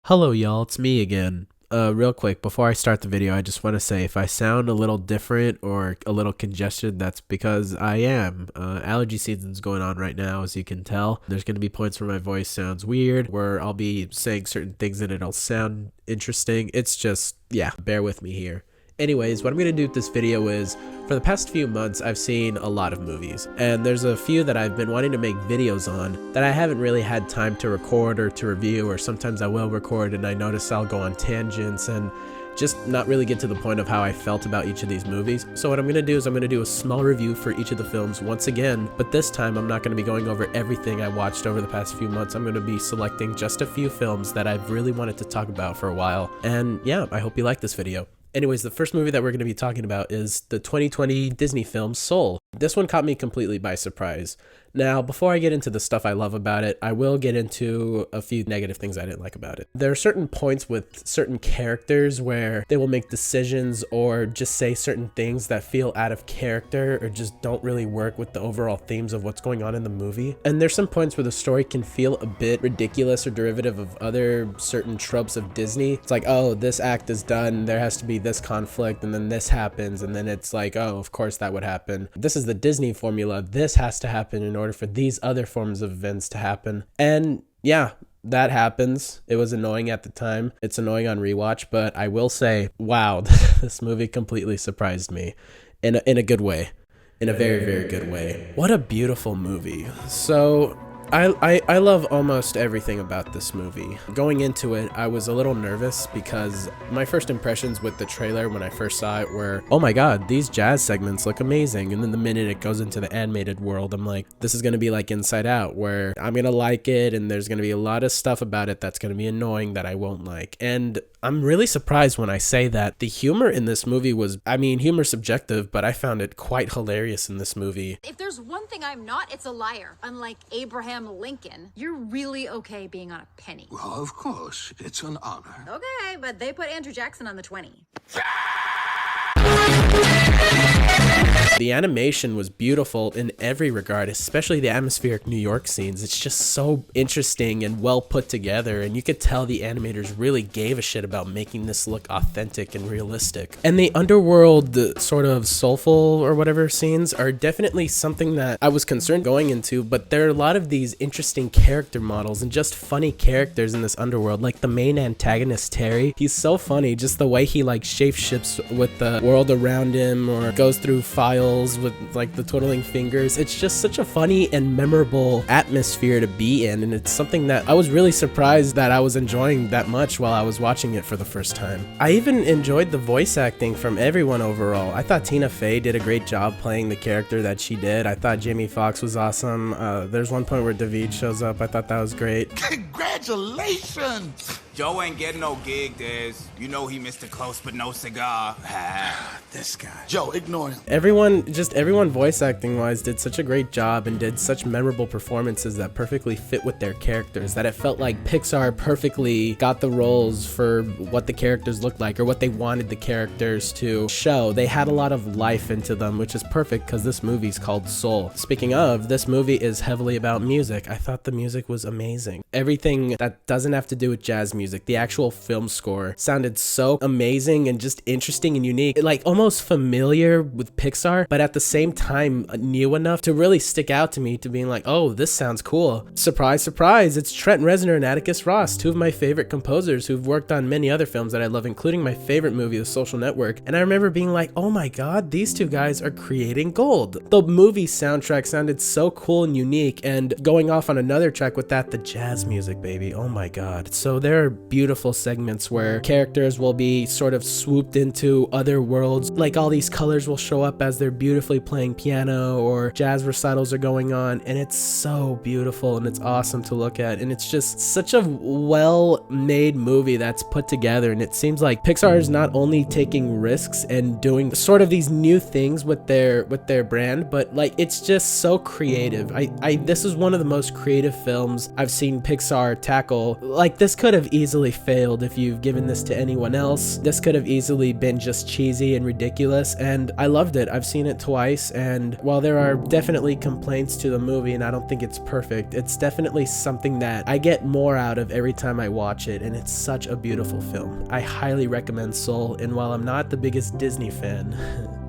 Hello y'all, it's me again. Real quick, before I start the video, I just want to say if I sound a little different or a little congested, that's because I am. Allergy season's going on right now, as you can tell. There's going to be points where my voice sounds weird, where I'll be saying certain things and it'll sound interesting. It's just, yeah, bear with me here. Anyways, what I'm going to do with this video is, for the past few months, I've seen a lot of movies, and there's a few that I've been wanting to make videos on that I haven't really had time to record or to review, or sometimes I will record and I notice I'll go on tangents and just not really get to the point of how I felt about each of these movies. So what I'm going to do is I'm going to do a small review for each of the films once again, but this time I'm not going to be going over everything I watched over the past few months. I'm going to be selecting just a few films that I've really wanted to talk about for a while, and yeah, I hope you like this video. Anyways, the first movie that we're going to be talking about is the 2020 Disney film Soul. This one caught me completely by surprise. Now, before I get into the stuff I love about it, I will get into a few negative things I didn't like about it. There are certain points with certain characters where they will make decisions or just say certain things that feel out of character or just don't really work with the overall themes of what's going on in the movie. And there's some points where the story can feel a bit ridiculous or derivative of other certain tropes of Disney. It's like, oh, this act is done, there has to be this conflict, and then this happens, and then it's like, oh, of course that would happen. This is the Disney formula, this has to happen in order for these other forms of events to happen. And yeah, that happens. It was annoying at the time. It's annoying on rewatch, but I will say, wow, this movie completely surprised me in a good way. In a very, very good way. What a beautiful movie. So I love almost everything about this movie. Going into it, I was a little nervous because my first impressions with the trailer when I first saw it were, oh my god, these jazz segments look amazing. And then the minute it goes into the animated world, I'm like, this is going to be like Inside Out, where I'm going to like it and there's going to be a lot of stuff about it that's going to be annoying that I won't like. And I'm really surprised when I say that. The humor in this movie was, I mean, humor's subjective, but I found it quite hilarious in this movie. If there's one thing I'm not, it's a liar. Unlike Abraham Lincoln, you're really okay being on a penny. Well, of course, it's an honor. Okay, but they put Andrew Jackson on the 20. The animation was beautiful in every regard, especially the atmospheric New York scenes. It's just so interesting and well put together, and you could tell the animators really gave a shit about making this look authentic and realistic. And the underworld, the sort of soulful or whatever scenes are definitely something that I was concerned going into, but there are a lot of these interesting character models and just funny characters in this underworld, like the main antagonist, Terry. He's so funny, just the way he like shapeshifts with the world around him or goes through files with like the twiddling fingers. It's just such a funny and memorable atmosphere to be in, and it's something that I was really surprised that I was enjoying that much while I was watching it for the first time. I even enjoyed the voice acting from everyone overall. I thought Tina Fey did a great job playing the character that she did. I thought Jamie Foxx was awesome. There's one point where David shows up. I thought that was great. Congratulations! Joe ain't getting no gig, Des. You know he missed a close but no cigar. This guy. Joe, ignore him. Everyone voice acting wise did such a great job and did such memorable performances that perfectly fit with their characters, that it felt like Pixar perfectly got the roles for what the characters looked like or what they wanted the characters to show. They had a lot of life into them, which is perfect because this movie's called Soul. Speaking of, this movie is heavily about music. I thought the music was amazing. Everything that doesn't have to do with jazz music, the actual film score, sounded so amazing and just interesting and unique. Like almost familiar with Pixar, but at the same time new enough to really stick out to me, to being like, oh, this sounds cool. Surprise, surprise, it's Trent Reznor and Atticus Ross, two of my favorite composers who've worked on many other films that I love, including my favorite movie, The Social Network. And I remember being like, oh my god, these two guys are creating gold. The movie soundtrack sounded so cool and unique, and going off on another track with that, the jazz music, baby, oh my god. So there are beautiful segments where characters will be sort of swooped into other worlds, like all these colors will show up as they're beautifully playing piano or jazz recitals are going on, and it's so beautiful and it's awesome to look at, and it's just such a well-made movie that's put together. And it seems like Pixar is not only taking risks and doing sort of these new things with their brand, but like it's just so creative. This is one of the most creative films I've seen Pixar tackle. Like this could have easily easily failed if you've given this to anyone else. This could have easily been just cheesy and ridiculous, and I loved it. I've seen it twice, and while there are definitely complaints to the movie and I don't think it's perfect, it's definitely something that I get more out of every time I watch it, and it's such a beautiful film. I highly recommend Soul, and while I'm not the biggest Disney fan,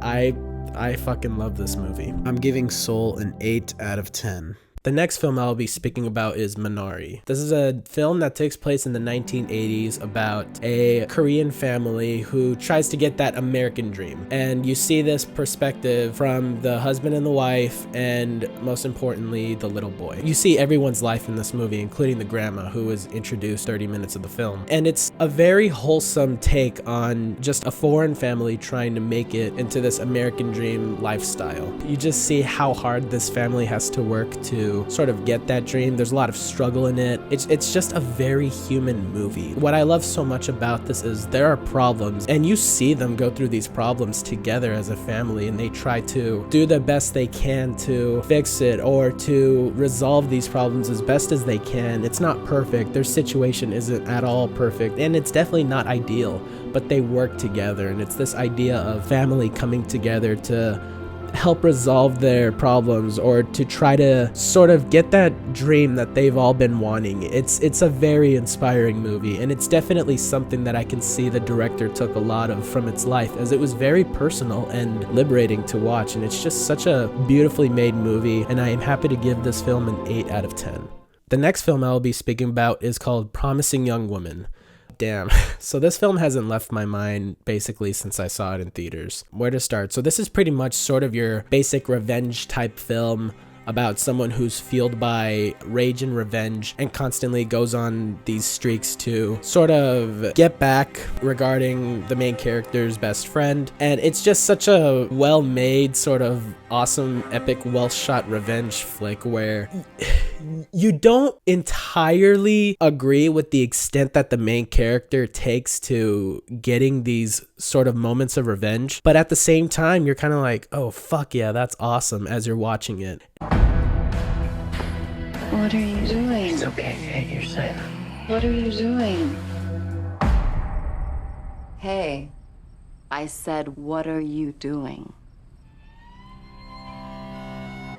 I fucking love this movie. I'm giving Soul an 8 out of 10. The next film I'll be speaking about is Minari. This is a film that takes place in the 1980s about a Korean family who tries to get that American dream. And you see this perspective from the husband and the wife, and most importantly, the little boy. You see everyone's life in this movie, including the grandma, who was introduced 30 minutes of the film. And it's a very wholesome take on just a foreign family trying to make it into this American dream lifestyle. You just see how hard this family has to work to sort of get that dream. There's a lot of struggle in it. It's just a very human movie. What I love so much about this is there are problems, and you see them go through these problems together as a family, and they try to do the best they can to fix it or to resolve these problems as best as they can. It's not perfect. Their situation isn't at all perfect, and it's definitely not ideal, but they work together, and it's this idea of family coming together to help resolve their problems or to try to sort of get that dream that they've all been wanting. It's a very inspiring movie, and it's definitely something that I can see the director took a lot of from its life, as it was very personal and liberating to watch, and it's just such a beautifully made movie, and I am happy to give this film an 8 out of 10. The next film I will be speaking about is called Promising Young Woman. Damn. So this film hasn't left my mind basically since I saw it in theaters. Where to start? So this is pretty much sort of your basic revenge type film about someone who's fueled by rage and revenge and constantly goes on these streaks to sort of get back regarding the main character's best friend. And it's just such a well-made, sort of awesome, epic, well-shot revenge flick where you don't entirely agree with the extent that the main character takes to getting these sort of moments of revenge, but at the same time you're kind of like, oh fuck yeah, that's awesome as you're watching it. What are you doing? It's okay, hey, you're safe. What are you doing? Hey, I said, what are you doing?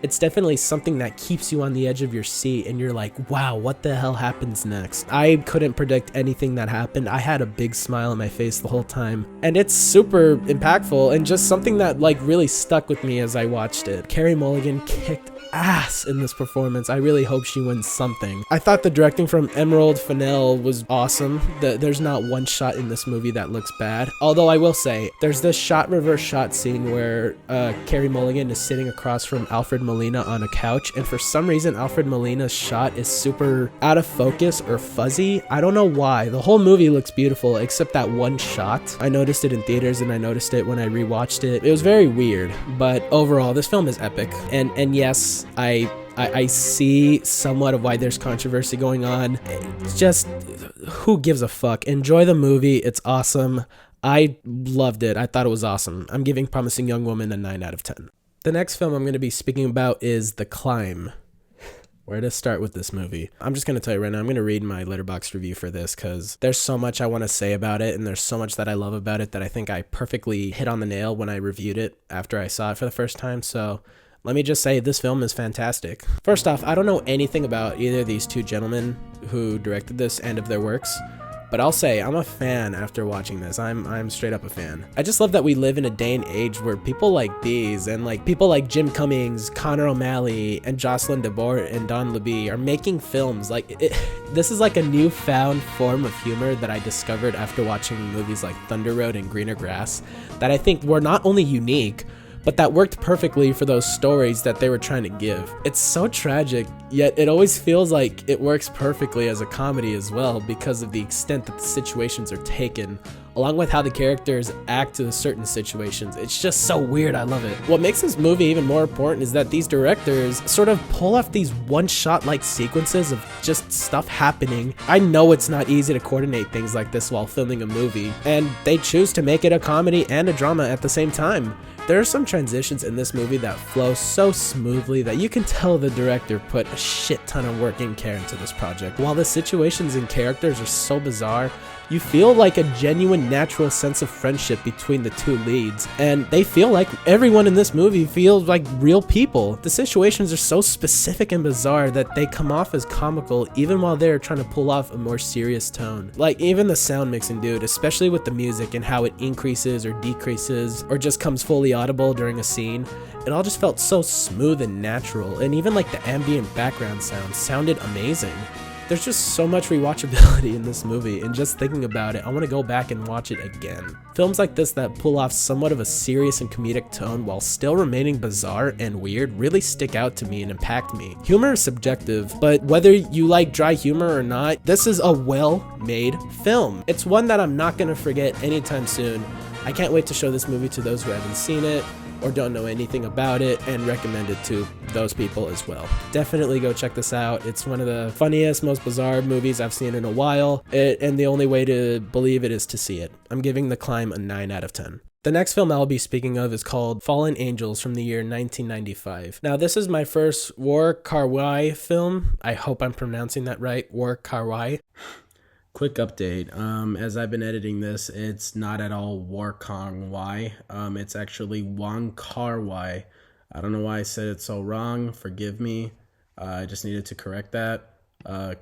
It's definitely something that keeps you on the edge of your seat, and you're like, wow, what the hell happens next? I couldn't predict anything that happened. I had a big smile on my face the whole time, and it's super impactful and just something that like really stuck with me as I watched it. Carey Mulligan kicked ass in this performance. I really hope she wins something. I thought the directing from Emerald Fennell was awesome. There's not one shot in this movie that looks bad. Although I will say, there's this shot reverse shot scene where Carey Mulligan is sitting across from Alfred Molina on a couch, and for some reason Alfred Molina's shot is super out of focus or fuzzy. I don't know why. The whole movie looks beautiful except that one shot. I noticed it in theaters and I noticed it when I rewatched it. It was very weird, but overall this film is epic. And yes, I see somewhat of why there's controversy going on. It's just, who gives a fuck? Enjoy the movie. It's awesome. I loved it. I thought it was awesome. I'm giving Promising Young Woman a 9 out of 10. The next film I'm going to be speaking about is The Climb. Where to start with this movie? I'm just going to tell you right now, I'm going to read my Letterboxd review for this because there's so much I want to say about it, and there's so much that I love about it that I think I perfectly hit on the nail when I reviewed it after I saw it for the first time. So let me just say this film is fantastic. First off, I don't know anything about either of these two gentlemen who directed this and of their works, but I'll say I'm a fan after watching this. I'm straight up a fan. I just love that we live in a day and age where people like these and like people like Jim Cummings, Connor O'Malley, and Jocelyn DeBoer and Don Leby are making films. This is like a newfound form of humor that I discovered after watching movies like Thunder Road and Greener Grass that I think were not only unique, but that worked perfectly for those stories that they were trying to give. It's so tragic, yet it always feels like it works perfectly as a comedy as well because of the extent that the situations are taken, along with how the characters act to certain situations. It's just so weird. I love it. What makes this movie even more important is that these directors sort of pull off these one-shot like sequences of just stuff happening. I know it's not easy to coordinate things like this while filming a movie, and they choose to make it a comedy and a drama at the same time. There are some transitions in this movie that flow so smoothly that you can tell the director put a shit ton of work and care into this project. While the situations and characters are so bizarre, you feel like a genuine natural sense of friendship between the two leads, and they feel like everyone in this movie feels like real people. The situations are so specific and bizarre that they come off as comical even while they're trying to pull off a more serious tone. Like even the sound mixing, dude, especially with the music and how it increases or decreases or just comes fully audible during a scene, it all just felt so smooth and natural, and even like the ambient background sound sounded amazing. There's just so much rewatchability in this movie, and just thinking about it, I want to go back and watch it again. Films like this that pull off somewhat of a serious and comedic tone while still remaining bizarre and weird really stick out to me and impact me. Humor is subjective, but whether you like dry humor or not, this is a well-made film. It's one that I'm not going to forget anytime soon. I can't wait to show this movie to those who haven't seen it or don't know anything about it, and recommend it to those people as well. Definitely go check this out. It's one of the funniest, most bizarre movies I've seen in a while, and the only way to believe it is to see it. I'm giving The Climb a 9 out of 10. The next film I'll be speaking of is called Fallen Angels from the year 1995. Now, this is my first War Kar-wai film. I hope I'm pronouncing that right, War Kar-wai. Quick update, as I've been editing this, it's not at all War Kar-wai, it's actually Wong Kar-wai. I don't know why I said it so wrong, forgive me, I just needed to correct that.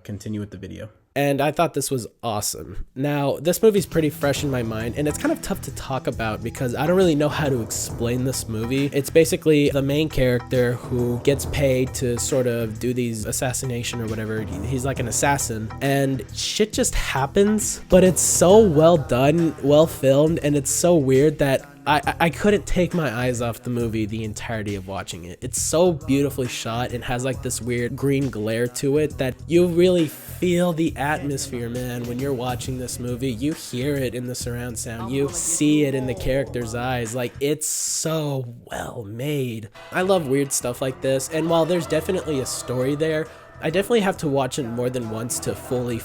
Continue with the video. And I thought this was awesome. Now, this movie's pretty fresh in my mind, and it's kind of tough to talk about because I don't really know how to explain this movie. It's basically the main character who gets paid to sort of do these assassination or whatever. He's like an assassin, and shit just happens, but it's so well done, well filmed, and it's so weird that I couldn't take my eyes off the movie the entirety of watching it. It's so beautifully shot and has like this weird green glare to it that you really feel the atmosphere, man. When you're watching this movie, you hear it in the surround sound, you see it in the characters' eyes. Like, it's so well made. I love weird stuff like this, and while there's definitely a story there, I definitely have to watch it more than once to fully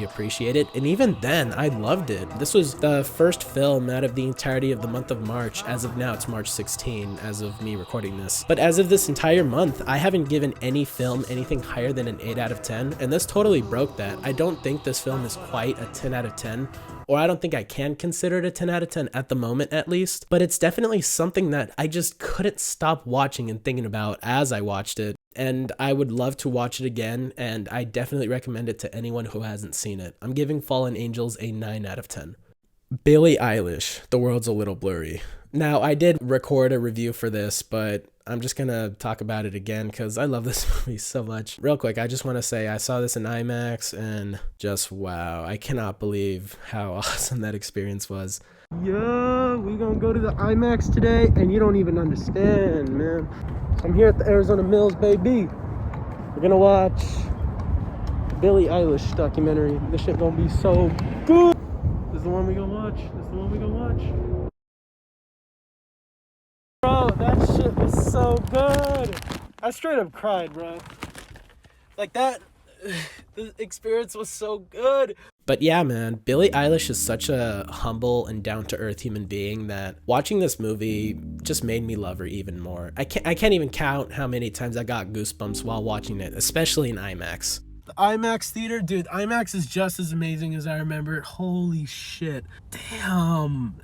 appreciate it, and even then, I loved it. This was the first film out of the entirety of the month of March. As of now, it's March 16, as of me recording this. But as of this entire month, I haven't given any film anything higher than an 8 out of 10, and this totally broke that. I don't think this film is quite a 10 out of 10, or I don't think I can consider it a 10 out of 10 at the moment, at least, but it's definitely something that I just couldn't stop watching and thinking about as I watched it. And I would love to watch it again, and I definitely recommend it to anyone who hasn't seen it. I'm giving Fallen Angels a 9 out of 10. Billie Eilish, The World's a Little Blurry. Now, I did record a review for this, but I'm just gonna talk about it again because I love this movie so much. Real quick, I just want to say I saw this in IMAX, and just wow, I cannot believe how awesome that experience was. Yeah, we gonna go to the IMAX today, and you don't even understand, man. I'm here at the Arizona Mills, baby. We're gonna watch Billie Eilish documentary. This shit gonna be so good. This is the one we gonna watch. This is the one we gonna watch. Bro, that shit was so good. I straight up cried, bro. Like that, the experience was so good. But yeah, man, Billie Eilish is such a humble and down-to-earth human being that watching this movie just made me love her even more. I can't even count how many times I got goosebumps while watching it, especially in IMAX. The IMAX theater, dude, IMAX is just as amazing as I remember it. Holy shit. Damn,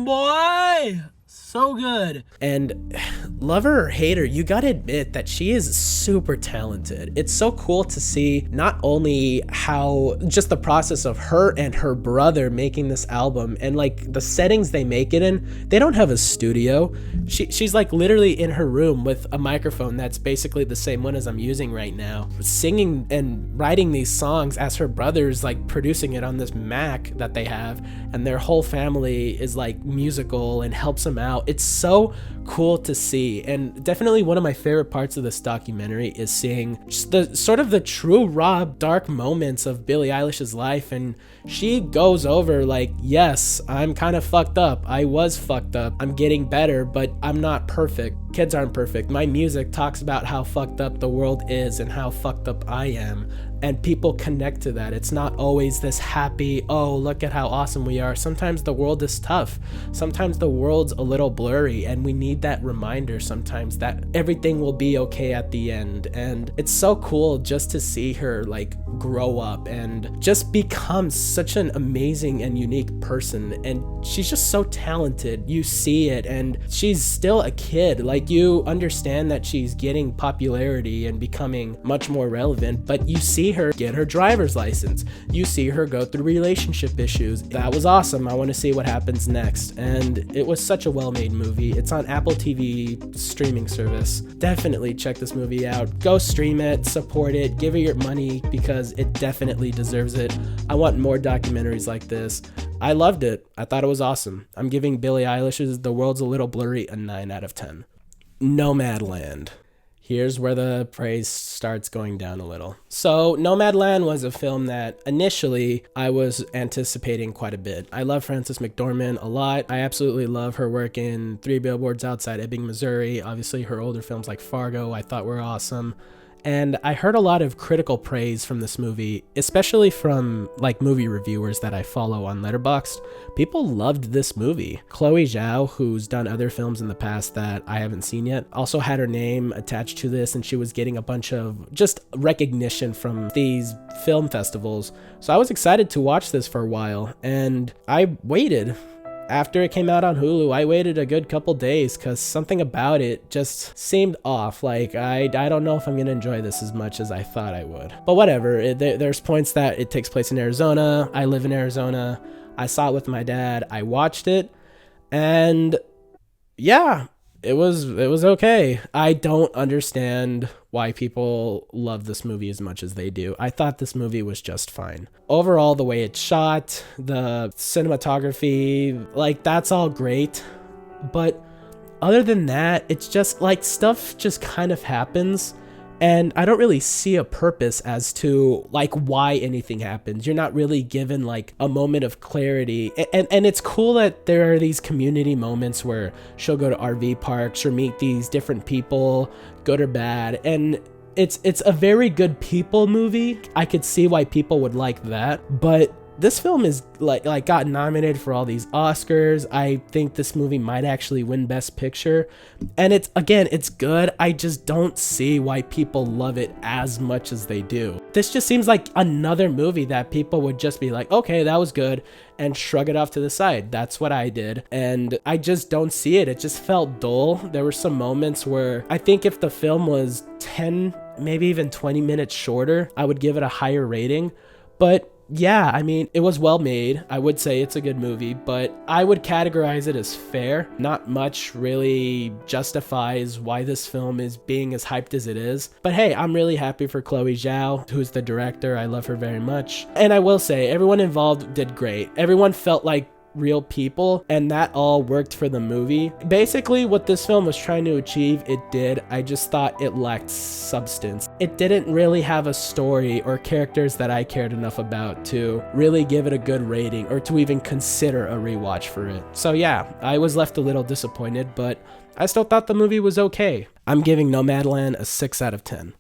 boy. So good. And love her or hate her, you gotta admit that she is super talented. It's so cool to see not only how just the process of her and her brother making this album, and like the settings they make it in. They don't have a studio. She's like literally in her room with a microphone that's basically the same one as I'm using right now, singing and writing these songs as her brother's like producing it on this Mac that they have, and their whole family is like musical and helps them out. It's so cool to see. And definitely one of my favorite parts of this documentary is seeing just the sort of the true raw dark moments of Billie Eilish's life. And she goes over like, yes, I'm kind of fucked up. I was fucked up. I'm getting better, but I'm not perfect. Kids aren't perfect. My music talks about how fucked up the world is and how fucked up I am. And people connect to that. It's not always this happy, oh, look at how awesome we are. Sometimes the world is tough. Sometimes the world's a little blurry, and we need that reminder sometimes that everything will be okay at the end. And it's so cool just to see her like grow up and just become such an amazing and unique person. And she's just so talented. You see it, and she's still a kid. Like, you understand that she's getting popularity and becoming much more relevant, but you see her get her driver's license. You see her go through relationship issues. That was awesome. I want to see what happens next. And it was such a well-made movie. It's on Apple TV streaming service. Definitely check this movie out. Go stream it, support it, give it your money, because it definitely deserves it. I want more documentaries like this. I loved it. I thought it was awesome. I'm giving Billie Eilish's The World's a Little Blurry a 9 out of 10. Nomadland. Here's where the praise starts going down a little. So Nomadland was a film that initially I was anticipating quite a bit. I love Frances McDormand a lot. I absolutely love her work in 3 Billboards Outside Ebbing, Missouri. Obviously her older films like Fargo I thought were awesome. And I heard a lot of critical praise from this movie, especially from like movie reviewers that I follow on Letterboxd. People loved this movie. Chloe Zhao, who's done other films in the past that I haven't seen yet, also had her name attached to this, and she was getting a bunch of just recognition from these film festivals. So I was excited to watch this for a while, and I waited. After it came out on Hulu, I waited a good couple days because something about it just seemed off. Like, I don't know if I'm going to enjoy this as much as I thought I would. But whatever, there's points that it takes place in Arizona. I live in Arizona. I saw it with my dad. I watched it. And yeah, it was okay. I don't understand why people love this movie as much as they do. I thought this movie was just fine. Overall, the way it's shot, the cinematography, like, that's all great. But other than that, it's just like stuff just kind of happens. And I don't really see a purpose as to like why anything happens. You're not really given like a moment of clarity. And it's cool that there are these community moments where she'll go to RV parks or meet these different people, good or bad. And it's a very good people movie. I could see why people would like that. But this film is like got nominated for all these Oscars. I think this movie might actually win Best Picture. And it's good. I just don't see why people love it as much as they do. This just seems like another movie that people would just be like, okay, that was good, and shrug it off to the side. That's what I did. And I just don't see it. It just felt dull. There were some moments where I think if the film was 10, maybe even 20 minutes shorter, I would give it a higher rating. But yeah, I mean, it was well made. I would say it's a good movie, but I would categorize it as fair. Not much really justifies why this film is being as hyped as it is. But hey, I'm really happy for Chloe Zhao, who's the director. I love her very much. And I will say, everyone involved did great. Everyone felt like real people, and that all worked for the movie. Basically, what this film was trying to achieve, it did. I just thought it lacked substance. It didn't really have a story or characters that I cared enough about to really give it a good rating or to even consider a rewatch for it. So yeah, I was left a little disappointed, but I still thought the movie was okay. I'm giving Nomadland a 6 out of 10.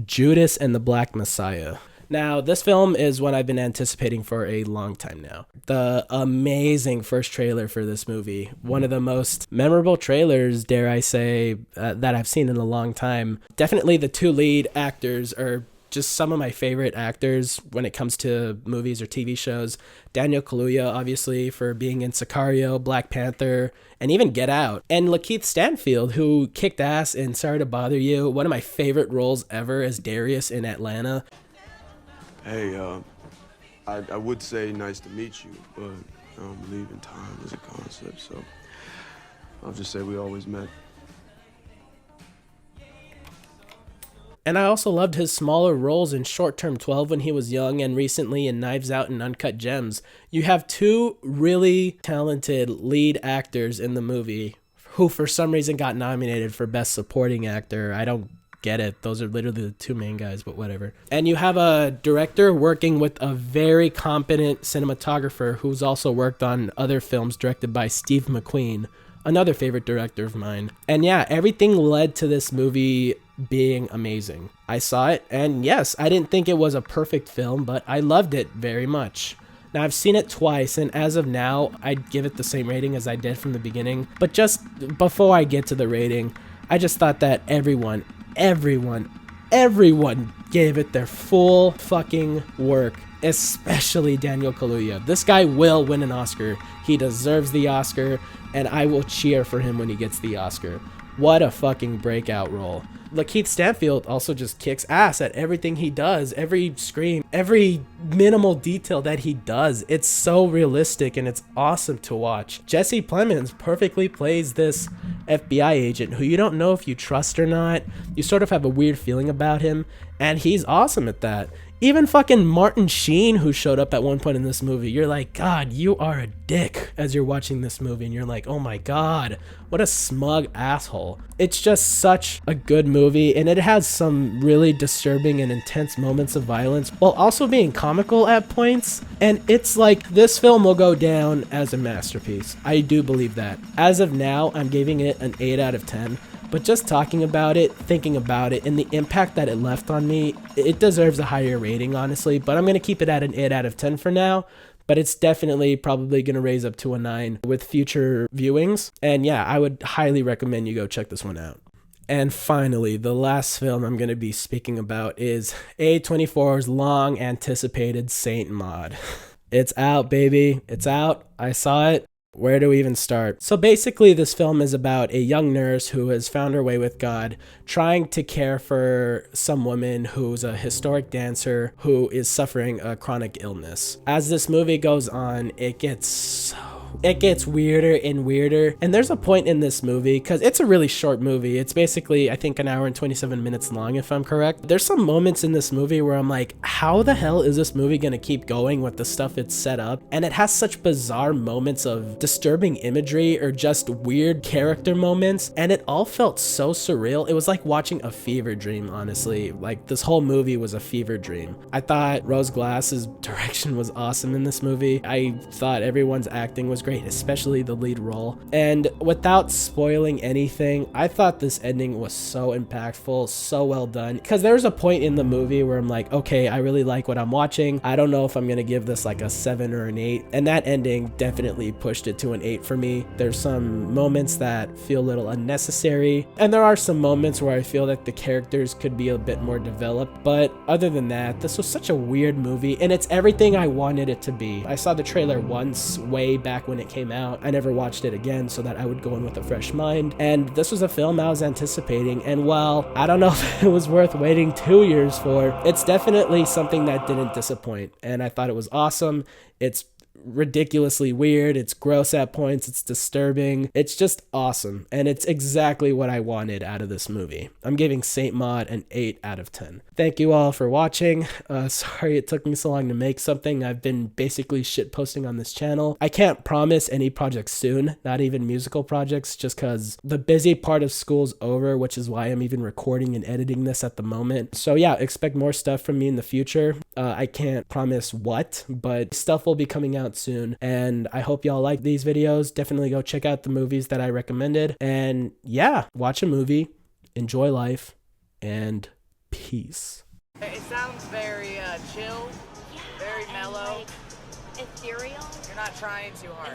Judas and the Black Messiah. Now, this film is one I've been anticipating for a long time now. The amazing first trailer for this movie. One of the most memorable trailers, dare I say, that I've seen in a long time. Definitely the 2 lead actors are just some of my favorite actors when it comes to movies or TV shows. Daniel Kaluuya, obviously, for being in Sicario, Black Panther, and even Get Out. And Lakeith Stanfield, who kicked ass in Sorry to Bother You, one of my favorite roles ever as Darius in Atlanta. Hey, I would say nice to meet you, but I don't believe in time as a concept, so I'll just say we always met. And I also loved his smaller roles in Short Term 12 when he was young, and recently in Knives Out and Uncut Gems. You have 2 really talented lead actors in the movie who for some reason got nominated for Best Supporting Actor. I don't get it. Those are literally the two main guys, but whatever. And you have a director working with a very competent cinematographer who's also worked on other films directed by Steve McQueen, another favorite director of mine. And yeah, everything led to this movie being amazing. I saw it, and yes, I didn't think it was a perfect film, but I loved it very much. Now, I've seen it twice, and as of now, I'd give it the same rating as I did from the beginning. But just before I get to the rating, I just thought that everyone gave it their full fucking work, especially Daniel Kaluuya. This guy will win an Oscar. He deserves the Oscar, and I will cheer for him when he gets the Oscar. What a fucking breakout role. Lakeith Stanfield also just kicks ass at everything he does, every scream, every minimal detail that he does. It's so realistic and it's awesome to watch. Jesse Plemons perfectly plays this FBI agent who you don't know if you trust or not. You sort of have a weird feeling about him, and he's awesome at that. Even fucking Martin Sheen, who showed up at one point in this movie, you're like, God, you are a dick as you're watching this movie, and you're like, oh my God, what a smug asshole. It's just such a good movie, and it has some really disturbing and intense moments of violence while also being comical at points. And it's like, this film will go down as a masterpiece. I do believe that. As of now, I'm giving it an 8 out of 10. But just talking about it, thinking about it, and the impact that it left on me, it deserves a higher rating, honestly. But I'm going to keep it at an 8 out of 10 for now. But it's definitely probably going to raise up to a 9 with future viewings. And yeah, I would highly recommend you go check this one out. And finally, the last film I'm going to be speaking about is A24's long anticipated Saint Maud. It's out, baby. It's out. I saw it. Where do we even start? So basically, this film is about a young nurse who has found her way with God, trying to care for some woman who's a historic dancer who is suffering a chronic illness. As this movie goes on, it gets weirder and weirder. And there's a point in this movie, because it's a really short movie. It's basically, I think, an hour and 27 minutes long, if I'm correct. There's some moments in this movie where I'm like, how the hell is this movie going to keep going with the stuff it's set up? And it has such bizarre moments of disturbing imagery or just weird character moments. And it all felt so surreal. It was like watching a fever dream, honestly. Like, this whole movie was a fever dream. I thought Rose Glass's direction was awesome in this movie. I thought everyone's acting was great, especially the lead role. And without spoiling anything, I thought this ending was so impactful, so well done. Because there's a point in the movie where I'm like, okay, I really like what I'm watching. I don't know if I'm gonna give this like a 7 or an 8. And that ending definitely pushed it to an 8 for me. There's some moments that feel a little unnecessary, and there are some moments where I feel that the characters could be a bit more developed. But other than that, this was such a weird movie, and it's everything I wanted it to be. I saw the trailer once way back when it came out. I never watched it again so that I would go in with a fresh mind, and this was a film I was anticipating. And while I don't know if it was worth waiting 2 years for, it's definitely something that didn't disappoint, and I thought it was awesome. It's ridiculously weird, it's gross at points, it's disturbing, it's just awesome, and it's exactly what I wanted out of this movie. I'm giving Saint Maud an 8 out of 10. Thank you all for watching. Sorry it took me so long to make something. I've been basically shit posting on this channel. I can't promise any projects soon, not even musical projects, just because the busy part of school's over, which is why I'm even recording and editing this at the moment. So yeah, expect more stuff from me in the future. I can't promise what, but stuff will be coming out soon, and I hope y'all like these videos. Definitely go check out the movies that I recommended, and yeah, watch a movie, enjoy life, and peace. It sounds very chill, very mellow, like ethereal. You're not trying too hard.